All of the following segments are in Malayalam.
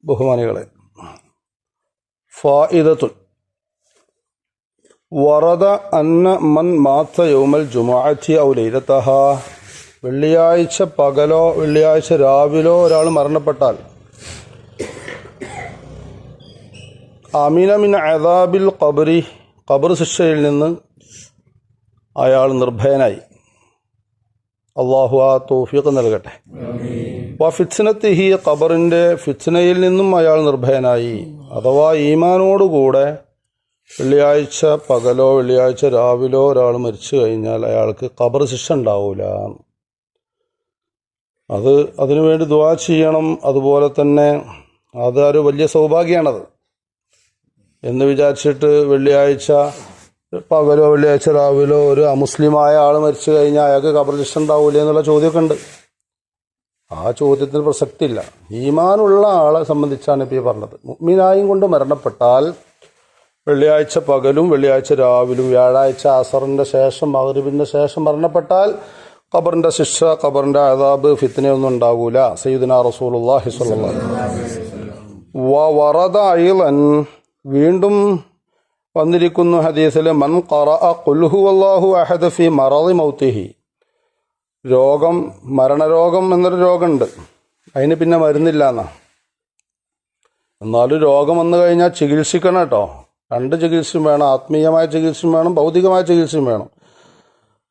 ബഹുമാനികളെ, ഫായിദത്തുൻ വറദ അന്ന മൻ മാത്ത യൗമൽ ജുമുഅത്തി ഔ ലൈലതഹാ, വെള്ളിയാഴ്ച പകലോ വെള്ളിയാഴ്ച രാവിലോ ഒരാൾ മരണപ്പെട്ടാൽ അമിന മിൻ അദാബിൽ ഖബ്രി, ഖബർ ശിക്ഷയിൽ നിന്ന് അയാൾ നിർഭയനായി. അള്ളാഹു ആ തൗഫീഖ് നൽകട്ടെ. വ ഫിത്നത്തിഹി, ഖബറിൻ്റെ ഫിത്നയിൽ നിന്നും അയാൾ നിർഭയനായി. അഥവാ ഈമാനോടുകൂടെ വെള്ളിയാഴ്ച പകലോ വെള്ളിയാഴ്ച രാവിലോ ഒരാൾ മരിച്ചു കഴിഞ്ഞാൽ അയാൾക്ക് ഖബർ ശിക്ഷ ഉണ്ടാവില്ല. അതിനുവേണ്ടി ദുആ ചെയ്യണം. അതുപോലെ തന്നെ അതൊരു വലിയ സൗഭാഗ്യമാണത് എന്ന് വിചാരിച്ചിട്ട് വെള്ളിയാഴ്ച പകലോ വെള്ളിയാഴ്ച രാവിലോ ഒരു അമുസ്ലിമായ ആൾ മരിച്ചു കഴിഞ്ഞാൽ അയാൾക്ക് ഖബർ ശിക്ഷ ഉണ്ടാവില്ല എന്നുള്ള ചോദ്യമൊക്കെ ഉണ്ട്. ആ ചോദ്യത്തിന് പ്രസക്തി ഇല്ല. ഈമാനുള്ള ആളെ സംബന്ധിച്ചാണ് ഇപ്പോൾ ഈ പറഞ്ഞത്. മുഅ്മിനായും കൊണ്ട് മരണപ്പെട്ടാൽ വെള്ളിയാഴ്ച പകലും വെള്ളിയാഴ്ച രാവിലും വ്യാഴാഴ്ച അസറിൻ്റെ ശേഷം മഗ്രിബിൻ്റെ ശേഷം മരണപ്പെട്ടാൽ ഖബറിൻ്റെ ശിക്ഷ, ഖബറിൻ്റെ അദാബ്, ഫിത്നയൊന്നും ഉണ്ടാകൂല. സയ്യിദുനാ റസൂലുള്ളാഹി സ്വല്ലല്ലാഹു അലൈഹി വസല്ലം. വറദ അയ്ളൻ, വീണ്ടും വന്നിരിക്കുന്നു ഹദീസിൽ, മൻ ഖറഅ ഖുൽ ഹുവല്ലാഹു അഹദ് ഫീ മറളി മൗതിഹി, രോഗം, മരണരോഗം എന്നൊരു രോഗമുണ്ട്, അതിന് പിന്നെ മരുന്നില്ല എന്നാ. എന്നാലും രോഗം വന്നു കഴിഞ്ഞാൽ ചികിത്സിക്കണം കേട്ടോ. രണ്ട് ചികിത്സയും വേണം, ആത്മീയമായ ചികിത്സയും വേണം, ഭൗതികമായ ചികിത്സയും വേണം.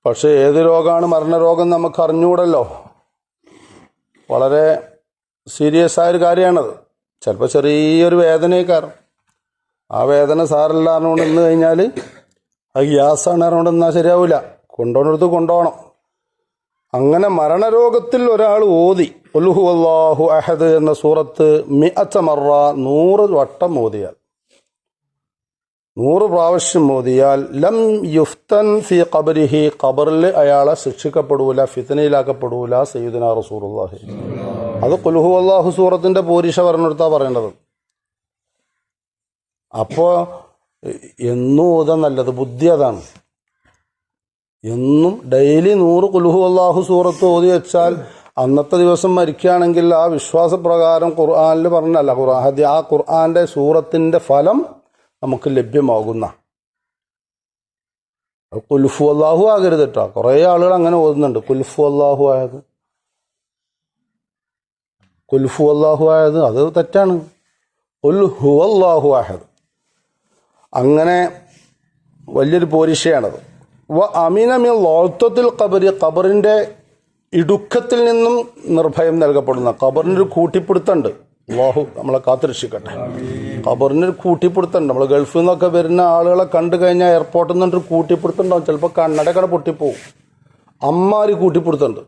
പക്ഷേ ഏത് രോഗമാണ് മരണരോഗം നമുക്ക് അറിഞ്ഞുകൂടല്ലോ. വളരെ സീരിയസ് ആയൊരു കാര്യമാണത്. ചിലപ്പോൾ ചെറിയൊരു വേദനയൊക്കെ, ആ വേദന സാരമില്ല അറിഞ്ഞുകൊണ്ട് നിന്ന് കഴിഞ്ഞാൽ അത് ഗ്യാസാണ് അറിഞ്ഞുകൊണ്ട് നിന്നാൽ ശരിയാവില്ല, കൊണ്ടുപോകണടുത്ത് കൊണ്ടുപോകണം. അങ്ങനെ മരണരോഗത്തിൽ ഒരാൾ ഓതി ഖുൽ ഹുവല്ലാഹു അഹദ് എന്ന സൂറത്ത് 100 മറ, 100 വട്ടം ഓതിയാൽ, 100 പ്രാവശ്യം ഓതിയാൽ ലം യുഫ്തൻ ഫി ഖബരിഹി, ഖബറിൽ അയാളെ ശിക്ഷിക്കപ്പെടൂല, ഫിത്നയിലാക്കപ്പെടൂല. സയ്യിദുനാ റസൂലുള്ളാഹി. അത് ഖുൽ ഹുവല്ലാഹു സൂറത്തിന്റെ പോരിഷ പറഞ്ഞെടുത്താ പറയേണ്ടത്. അപ്പോൾ എന്നും ഓതാൻ നല്ലത്, ബുദ്ധി അതാണ്. എന്നും ഡെയിലി 100 ഖുൽ ഹുവല്ലാഹു സൂറത്ത് ഓതി വെച്ചാൽ അന്നത്തെ ദിവസം മരിക്കുകയാണെങ്കിൽ ആ വിശ്വാസപ്രകാരം ഖുർആനിൽ പറഞ്ഞല്ല, ആ ഖുർആന്റെ സൂറത്തിന്റെ ഫലം നമുക്ക് ലഭ്യമാകുന്ന. ഖുൽ ഹുവല്ലാഹു ആകരുത് കേട്ടോ. കുറേ ആളുകൾ അങ്ങനെ ഓതുന്നുണ്ട്, ഖുൽ ഹുവല്ലാഹു ആയത്, ഖുൽ ഹുവല്ലാഹു ആയത്, അത് തെറ്റാണ്. ഖുൽ ഹുവല്ലാഹു അഹദ്. അങ്ങനെ വലിയൊരു പോരിഷയാണത്. വ അമിന മിൻ ലൗത്തത്തിൽ ഖബരി, ഖബറിൻ്റെ ഇടുക്കത്തിൽ നിന്നും നിർഭയം നൽകപ്പെടുന്ന. ഖബറിനൊരു കൂട്ടിപ്പിടുത്തുണ്ട്, അല്ലാഹു നമ്മളെ കാത്തുരക്ഷിക്കട്ടെ. ഖബറിനൊരു കൂട്ടിപ്പിടുത്തുണ്ട്. നമ്മൾ ഗൾഫിൽ നിന്നൊക്കെ വരുന്ന ആളുകളെ കണ്ടു കഴിഞ്ഞാൽ എയർപോർട്ടിൽ നിന്നൊരു കൂട്ടിപ്പിടുത്തുണ്ടാവും. ചിലപ്പോൾ കണ്ണടക്കട പൊട്ടിപ്പോവും, അമ്മാരി കൂട്ടിപ്പിടുത്തുണ്ട്.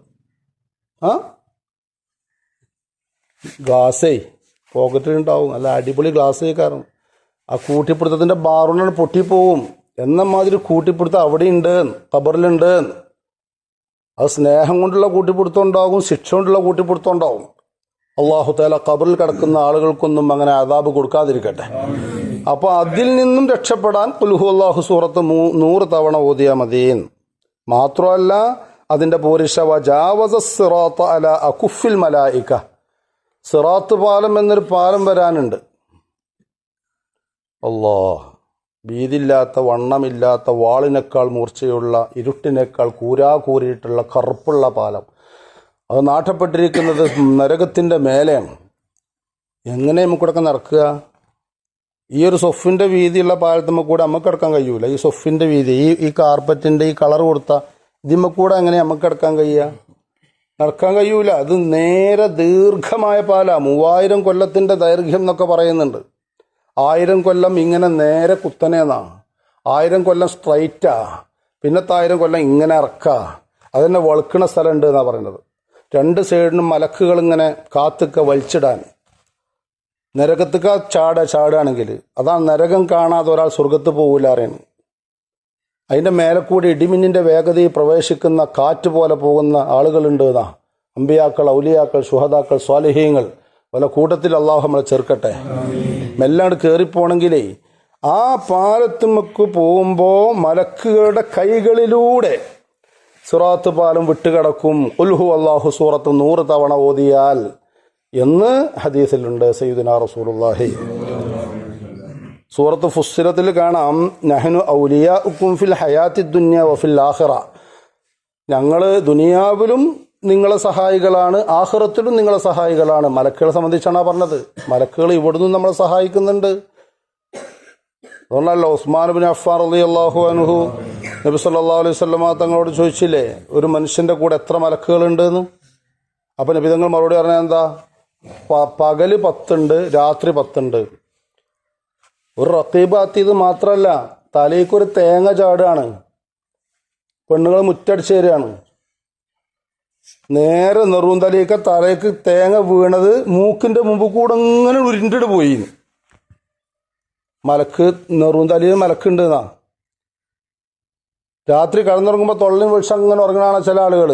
ഗ്ലാസ്സേ പോക്കറ്റിലുണ്ടാവും, നല്ല അടിപൊളി ഗ്ലാസ് കാരണം ആ കൂട്ടിപ്പിടുത്തത്തിൻ്റെ ബാറുകൊണ്ടാണ് പൊട്ടിപ്പോവും. എന്നമാതിരി കൂട്ടിപ്പിടുത്തം അവിടെ ഉണ്ട്, ഖബറിലുണ്ട്. അത് സ്നേഹം കൊണ്ടുള്ള കൂട്ടിപ്പിടുത്തം ഉണ്ടാകും, ശിക്ഷ കൊണ്ടുള്ള കൂട്ടിപ്പിടുത്തം ഉണ്ടാവും. അല്ലാഹു തആല ഖബറിൽ കിടക്കുന്ന ആളുകൾക്കൊന്നും അങ്ങനെ അദാബ് കൊടുക്കാതിരിക്കട്ടെ. അപ്പോൾ അതിൽ നിന്നും രക്ഷപ്പെടാൻ ഖുൽ ഹുവല്ലാഹു സൂറത്ത് 100 തവണ ഓതിയാൽ മതി. മാത്രമല്ല അതിൻ്റെ പോരിഷ വജാവസ സിറാത്ത അല അകുഫിൽ മലായിക, സിറാത്ത് പാലം എന്നൊരു പാലം വരാനുണ്ട്. അല്ലാഹ്, വീതിയില്ലാത്ത, വണ്ണമില്ലാത്ത, വാളിനേക്കാൾ മൂർച്ചയുള്ള, ഇരുട്ടിനേക്കാൾ കൂരാകൂരിയിട്ടുള്ള കറുപ്പുള്ള പാലം. അത് നാട്ടപ്പെട്ടിരിക്കുന്നത് നരകത്തിൻ്റെ മേലെയാണ്. എങ്ങനെ നമുക്കിടക്കാൻ നടക്കുക? ഈ ഒരു സൊഫിൻ്റെ വീതിയുള്ള പാലത്തുമ്മ കൂടെ നമുക്ക് കിടക്കാൻ കഴിയൂല. ഈ സൊഫിൻ്റെ വീതി, ഈ കാർപ്പറ്റിൻ്റെ ഈ കളർ കൊടുത്ത ഇതിമ്മ കൂടെ എങ്ങനെ നമുക്ക് കിടക്കാൻ കഴിയുക? നടക്കാൻ കഴിയൂല. അത് നേരെ ദീർഘമായ പാലാണ്. 3000 കൊല്ലത്തിൻ്റെ ദൈർഘ്യം എന്നൊക്കെ പറയുന്നുണ്ട്. 1000 കൊല്ലം ഇങ്ങനെ നേരെ കുത്തനെന്നാണ്, 1000 കൊല്ലം സ്ട്രൈറ്റാ, പിന്നത്തെ 1000 കൊല്ലം ഇങ്ങനെ ഇറക്കുക. അതെന്നെ വളുക്കണ സ്ഥലമുണ്ട് എന്നാണ് പറയുന്നത്. 2 സൈഡിനും മലക്കുകൾ ഇങ്ങനെ കാത്തുക്ക വലിച്ചിടാൻ. നരകത്തുക്ക ചാടുകയാണെങ്കിൽ അതാണ് നരകം കാണാതെ ഒരാൾ സ്വർഗത്ത് പോകില്ല അറിയണം. അതിൻ്റെ മേലെ കൂടി ഇടിമിന്നിൻ്റെ വേഗതയിൽ പ്രവേശിക്കുന്ന കാറ്റ് പോലെ പോകുന്ന ആളുകളുണ്ട് എന്നാ. അമ്പിയാക്കൾ, ഔലിയാക്കൾ, ശുഹദാക്കൾ, സ്വാലിഹീങ്ങൾ, പല കൂട്ടത്തിൽ അള്ളാഹു നമ്മളെ ചേർക്കട്ടെ. മെല്ലാണ്ട് കയറിപ്പോണെങ്കിലേ ആ പാലത്തുമ്മക്ക് പോകുമ്പോൾ മലക്കുകളുടെ കൈകളിലൂടെ സിറാത്ത് പാലം വിട്ടുകിടക്കും. ഖുൽ ഹുവല്ലാഹു സൂറത്ത് 100 തവണ ഓതിയാൽ എന്ന് ഹദീസിലുണ്ട് സയ്യിദുനാ റസൂലുള്ളാഹി. സൂറത്ത് ഫുസ്സിലത്തിൽ കാണാം, നഹ്നു ഔലിയാഉക്കും ഫിൽ ഹയാത്തി ദുനിയ വഫിൽ ആഖിറ, ഞങ്ങൾ ദുനിയാവിലും നിങ്ങളെ സഹായികളാണ്, ആഖിറത്തിലും നിങ്ങളെ സഹായികളാണ്. മലക്കുകളെ സംബന്ധിച്ചാണ് പറഞ്ഞത്. മലക്കുകൾ ഇവിടുന്ന് നമ്മളെ സഹായിക്കുന്നുണ്ട്. അതുകൊണ്ടല്ലോ ഉസ്മാൻ ഇബ്നു അഫ്ഫാൻ റളിയല്ലാഹു അൻഹു നബി സല്ലല്ലാഹു അലൈഹി വസല്ലമ തങ്ങളോട് ചോദിച്ചില്ലേ, ഒരു മനുഷ്യന്റെ കൂടെ എത്ര മലക്കുകളുണ്ട് എന്ന്? അപ്പം നബി തങ്ങൾ മറുപടി പറഞ്ഞാൽ എന്താ? പകല് 10 ഉണ്ട്, രാത്രി 10 ഉണ്ട്. ഒരു റഖീബ് അത്തീദ് മാത്രമല്ല, തലേക്കൊരു തേങ്ങ ചാടുകയാണ്, പെണ്ണുങ്ങൾ മുറ്റടിച്ച് തരികയാണ്. നേരെ നെറുന്തലേക്ക് തലയ്ക്ക് തേങ്ങ വീണത് മൂക്കിന്റെ മുമ്പ് കൂടെ ഇങ്ങനെ ഉരുണ്ടിട്ട് പോയി. മലക്ക് നെറുന്തലയിൽ മലക്കുണ്ട് എന്നാ. രാത്രി കിടന്നുറങ്ങുമ്പോൾ തൊള്ളയും വിളിച്ച് അങ്ങനെ ഉറങ്ങണാണ് ചില ആളുകൾ.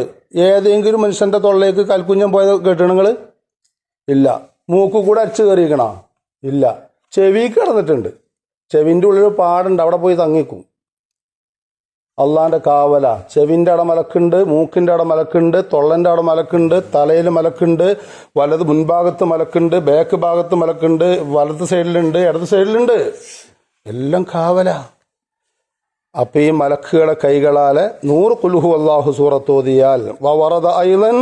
ഏതെങ്കിലും മനുഷ്യന്റെ തൊള്ളലേക്ക് കൽക്കുഞ്ഞം പോയത് കേട്ടണങ്ങൾ ഇല്ല. മൂക്ക് കൂടെ അരിച്ച് കയറിയിക്കണ ഇല്ല. ചെവി കിടന്നിട്ടുണ്ട്, ചെവിൻ്റെ ഉള്ളിൽ പാടുണ്ട്, അവിടെ പോയി തങ്ങിക്കും. അള്ളാന്റെ കാവല. ചെവിൻ്റെ അവിടെ മലക്കുണ്ട്, മൂക്കിൻ്റെ അവിടെ മലക്കുണ്ട്, തൊള്ളൻ്റെ അവിടെ മലക്കുണ്ട്, തലയിൽ മലക്കുണ്ട്, വലത് മുൻഭാഗത്ത് മലക്കുണ്ട്, ബാക്ക് ഭാഗത്ത് മലക്കുണ്ട്, വലത് സൈഡിലുണ്ട്, ഇടത് സൈഡിലുണ്ട്, എല്ലാം കാവല. അപ്പൊ ഈ മലക്കുകളെ കൈകളാലെ 100 ഖുൽഹു അല്ലാഹു സൂറത്ത് ഓതിയാൽ വവറദ അയ്ളൻ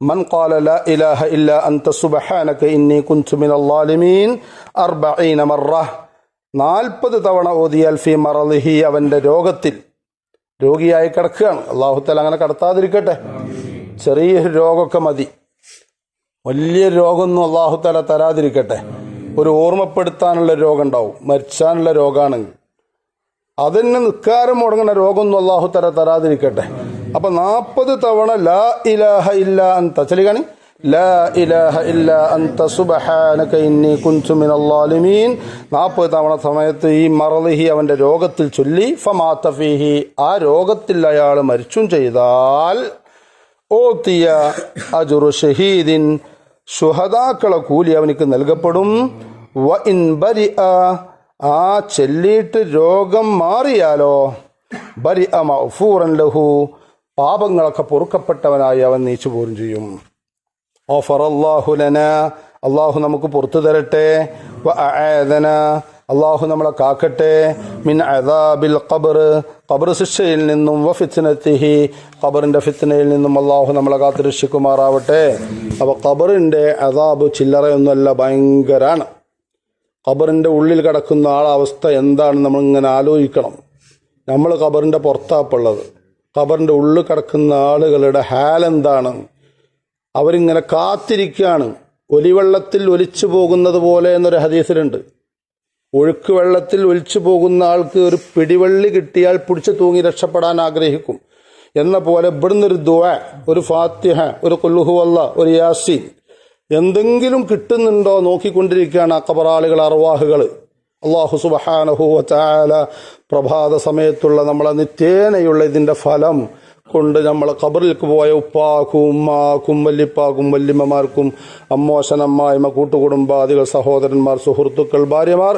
മൻ ഖാല ലാ ഇലാഹ ഇല്ലാ അൻത സുബ്ഹാനക ഇന്നി കുൻതു മിനൽ ളാലിമീൻ 40 മറ, 40 തവണ ഓതിയാൽ ഫീ മറളിഹി, അവന്റെ രോഗത്തിൽ, രോഗിയായി കിടക്കുകയാണ്. അല്ലാഹു തആല അങ്ങനെ കടത്താതിരിക്കട്ടെ. ചെറിയൊരു രോഗമൊക്കെ മതി, വലിയ രോഗമൊന്നും അല്ലാഹു തആല തരാതിരിക്കട്ടെ. ഒരു ഓർമ്മപ്പെടുത്താനുള്ള രോഗം ഉണ്ടാവും, മരിച്ചാനുള്ള രോഗമാണെങ്കിൽ അതിന് നിസ്കാരം മുടങ്ങുന്ന രോഗമൊന്നും അല്ലാഹു തആല തരാതിരിക്കട്ടെ. അപ്പൊ 40 തവണ ലാ ഇലാഹ ഇല്ലാ അൻത ചൊല്ലുകയാണ്. ലാ ഇലാഹ ഇല്ലാ അൻത സുബ്ഹാനക ഇന്നി കുൻതു മിനൽ ളാലിമീൻ 40 തവണ സമയത്ത് ഈ മറളിഹി, അവന്റെ രോഗത്തിൽ ചൊല്ലി, ഫമാത ഫീഹി, ആ രോഗത്തിൽ അയാൾ മരിച്ചും ചെയ്താൽ, ഓതിയ അജ്റു ഷഹീദിൻ, ശുഹദാക്കളെ കൂലി അവനിക്ക് നൽകപ്പെടും. വ ഇൻ ബരിഅ, ആ ചൊല്ലിയിട്ട് രോഗം മാറിയാലോ, ബരിഅ മഗ്ഫൂറൻ ലഹു, പാപങ്ങളൊക്കെ പൊറുക്കപ്പെട്ടവനായി അവൻ നീച്ചു പോരും ചെയ്യും. ഗഫറല്ലാഹു ലനാ, അല്ലാഹു നമുക്ക് പുറത്തു തരട്ടെ. വ അആദന, അല്ലാഹു നമ്മളെ കാക്കട്ടെ. മിൻ അദാബിൽ ഖബർ, ഖബർ ശിക്ഷയിൽ നിന്നും, വ ഫിത്നതിഹി, ഖബറിന്റെ ഫിത്നയിൽ നിന്നും അല്ലാഹു നമ്മളെ കാത്ത് രക്ഷിക്കുമാറാവട്ടെ. അപ്പോൾ ഖബറിന്റെ അദാബ് ചില്ലറയൊന്നുമല്ല, ഭയങ്കരാണ്. ഖബറിന്റെ ഉള്ളിൽ കിടക്കുന്ന ആളെ അവസ്ഥ എന്താണ് നമ്മളിങ്ങനെ ആലോചിക്കണം. നമ്മൾ ഖബറിന്റെ പുറത്താപ്പുള്ളത്, ഖബറിന്റെ ഉള്ളിൽ കിടക്കുന്ന ആളുകളുടെ ഹാലെന്താണ്? അവരിങ്ങനെ കാത്തിരിക്കുകയാണ്. ഒലിവെള്ളത്തിൽ ഒലിച്ചു പോകുന്നത് പോലെ എന്നൊരു ഹദീസിലുണ്ട്. ഒഴുക്ക് വെള്ളത്തിൽ ഒലിച്ചു പോകുന്ന ആൾക്ക് ഒരു പിടിവള്ളി കിട്ടിയാൽ പിടിച്ചു തൂങ്ങി രക്ഷപ്പെടാൻ ആഗ്രഹിക്കും എന്ന പോലെ ഇവിടുന്നൊരു ദുആ, ഒരു ഫാത്തിഹ, ഒരു ഖുൽ ഹുവല്ലാഹ്, ഒരു യാസീൻ, എന്തെങ്കിലും കിട്ടുന്നുണ്ടോ നോക്കിക്കൊണ്ടിരിക്കുകയാണ് ആ ഖബറാളികൾ, അർവാഹുകൾ. അല്ലാഹു സുബ്ഹാനഹു വ തആല പ്രഭാത സമയത്തുള്ള നമ്മളെ നിത്യേനയുള്ള ഇതിന്റെ ഫലം കൊണ്ട് നമ്മളെ ഖബറിലേക്ക് പോയ ഉപ്പാക്കും ഉമ്മാക്കും വല്ലിപ്പാക്കും വല്യമ്മമാർക്കും അമ്മോശനമ്മായ്മ കൂട്ടുകുടുംബാദികൾ സഹോദരന്മാർ സുഹൃത്തുക്കൾ ഭാര്യമാർ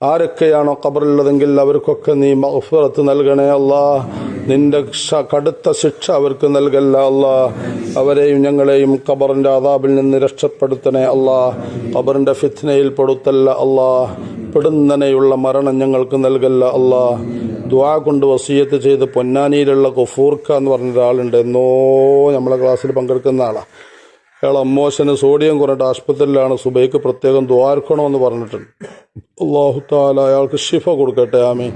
ആരൊക്കെയാണോ ഖബറിലുള്ളതെങ്കിൽ അവർക്കൊക്കെ നീ മഗ്ഫിറത്ത് നൽകണേ അല്ലാ. നിന്റെ കടുത്ത ശിക്ഷ അവർക്ക് നൽകല്ല അല്ലാ. അവരെയും ഞങ്ങളെയും ഖബറിന്റെ അദാബിൽ നിന്ന് രക്ഷപ്പെടുത്തണേ അല്ലാ. ഖബറിന്റെ ഫിത്നയിൽ പെടുത്തല്ല അല്ലാ. പെടുന്നനെയുള്ള മരണം ഞങ്ങൾക്ക് നൽകല്ല അല്ലാ. ദുആ കൊണ്ട് വസിയത്ത് ചെയ്ത് പൊന്നാനിയിലുള്ള ഗഫൂർക്ക എന്ന് പറഞ്ഞ ഒരാളുണ്ട്. എന്നോ നമ്മളെ ക്ലാസ്സിൽ പങ്കെടുക്കുന്ന ആളാണ്. അയാൾ അമ്മോശന് സോഡിയം കുറഞ്ഞിട്ട് ആശുപത്രിയിലാണ്. സുബൈക്ക് പ്രത്യേകം ദ്വാർക്കണമെന്ന് പറഞ്ഞിട്ടുണ്ട്. അല്ലാഹു തആല അയാൾക്ക് ശിഫ കൊടുക്കട്ടെ. ആമീൻ.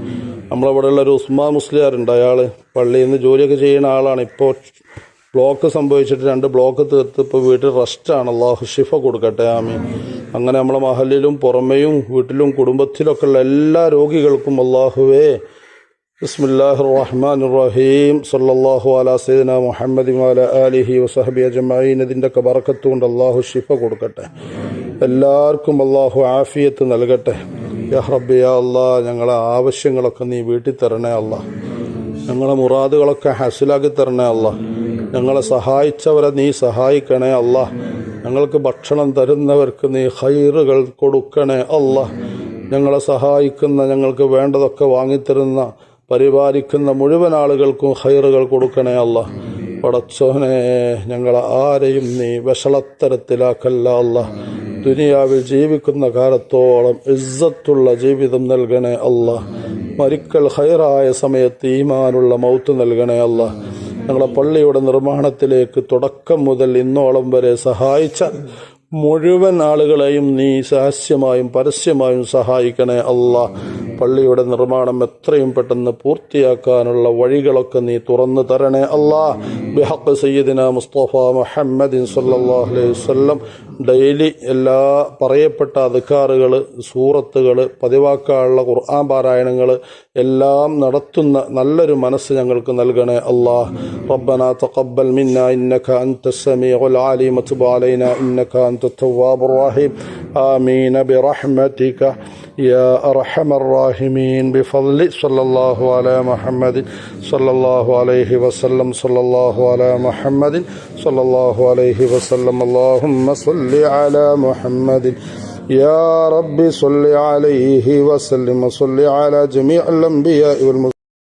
നമ്മളിവിടെയുള്ള ഒരു ഉസ്മാൻ മുസ്ലിയാരുണ്ട്. അയാൾ പള്ളിയിൽ നിന്ന് ജോലിയൊക്കെ ചെയ്യുന്ന ആളാണ്. ഇപ്പോൾ ബ്ലോക്ക് സംഭവിച്ചിട്ട് 2 ബ്ലോക്ക് തീർത്ത് ഇപ്പോൾ വീട്ടിൽ റെസ്റ്റാണ്. അല്ലാഹു ശിഫ കൊടുക്കട്ടെ. ആമീൻ. അങ്ങനെ നമ്മളെ മഹലിലും പുറമെയും വീട്ടിലും കുടുംബത്തിലൊക്കെ ഉള്ള എല്ലാ രോഗികൾക്കും അല്ലാഹുവേ ബിസ്മില്ലാഹിർ റഹ്മാനിർ റഹീം സല്ലല്ലാഹു അലാ സയ്യിദിനാ മുഹമ്മദി വഅലാ ആലിഹി വസഹബിഹി അജ്മഈൻ. ഇതിൻ്റെയൊക്കെ ബറക്കത്ത് കൊണ്ട് അല്ലാഹു ശിഫ കൊടുക്കട്ടെ. എല്ലാവർക്കും അല്ലാഹു ആഫിയത്ത് നൽകട്ടെ. യാ റബ്ബി യാ അല്ലാഹ്, ഞങ്ങളെ ആവശ്യങ്ങളൊക്കെ നീ വീട്ടി തരണേ അല്ലാഹ്. ഞങ്ങളെ മുറാദുകളൊക്കെ ഹസിലാക്കി തരണേ അല്ലാഹ്. ഞങ്ങളെ സഹായിച്ചവരെ നീ സഹായിക്കണേ അല്ലാഹ്. ഞങ്ങൾക്ക് ഭക്ഷണം തരുന്നവർക്ക് നീ ഖൈറുകൾ കൊടുക്കണേ അല്ലാഹ്. ഞങ്ങളെ സഹായിക്കുന്ന, ഞങ്ങൾക്ക് വേണ്ടതൊക്കെ വാങ്ങിത്തരുന്ന, പരിപാലിക്കുന്ന മുഴുവൻ ആളുകൾക്കും ഖൈറുകൾ കൊടുക്കണേ അല്ലാഹ്. പടച്ചോനെ ഞങ്ങളെ ആരെയും നീ വഷളത്തരത്തിലാക്കല്ല അല്ലാ. ദുനിയാവിൽ ജീവിക്കുന്ന കാലത്തോളം ഇസ്സത്തുള്ള ജീവിതം നൽകണേ അല്ലാ. മരിക്കൽ ഖൈറായ സമയത്ത് ഈമാനുള്ള മൗത്ത് നൽകണേ അല്ലാ. ഞങ്ങളെ പള്ളിയുടെ നിർമ്മാണത്തിലേക്ക് തുടക്കം മുതൽ ഇന്നോളം വരെ സഹായിച്ച മുഴുവൻ ആളുകളെയും നീ രഹസ്യമായും പരസ്യമായും സഹായിക്കണേ അല്ലാ. പള്ളിയുടെ നിർമ്മാണം എത്രയും പെട്ടെന്ന് പൂർത്തിയാക്കാനുള്ള വഴികളൊക്കെ നീ തുറന്നു തരണേ അല്ലാ. ബിഹഖ് സയ്യിദിന മുസ്തഫ മുഹമ്മദിൻ സല്ലല്ലാഹു അലൈഹി വസല്ലം ഡെയിലി എല്ലാ പറയപ്പെട്ട അദ്കാറുകൾ, സൂറത്തുകൾ, പതിവാക്കാനുള്ള ഖുർആൻ പാരായണങ്ങൾ എല്ലാം നടത്തുന്ന നല്ലൊരു മനസ്സ് ഞങ്ങൾക്ക് നൽകണേ അല്ലാ. റബ്ബനാ തഖബ്ബൽ മിന്നാ ഇന്നക അൻതസ് സമീഉൽ അലീം വതുബ് അലൈനാ ഇന്നക അൻതത് തവ്വാബുർ റഹീം. ആമീൻ ബിറഹ്മതിക യാ അർഹമർ റഹീമീൻ. ബിഫദ്ലി സ്വല്ലല്ലാഹു അലാ മുഹമ്മദിൻ സ്വല്ലല്ലാഹു അലൈഹി വസല്ലം സ്വല്ലല്ലാഹു അലാ മുഹമ്മദിൻ സ്വല്ലല്ലാഹു അലൈഹി വസല്ലം. അല്ലാഹുമ്മ സ്വല്ലി അലാ മുഹമ്മദിൻ يا رب صل عليه وسلم وصل على جميع الأنبياء والمرسلين.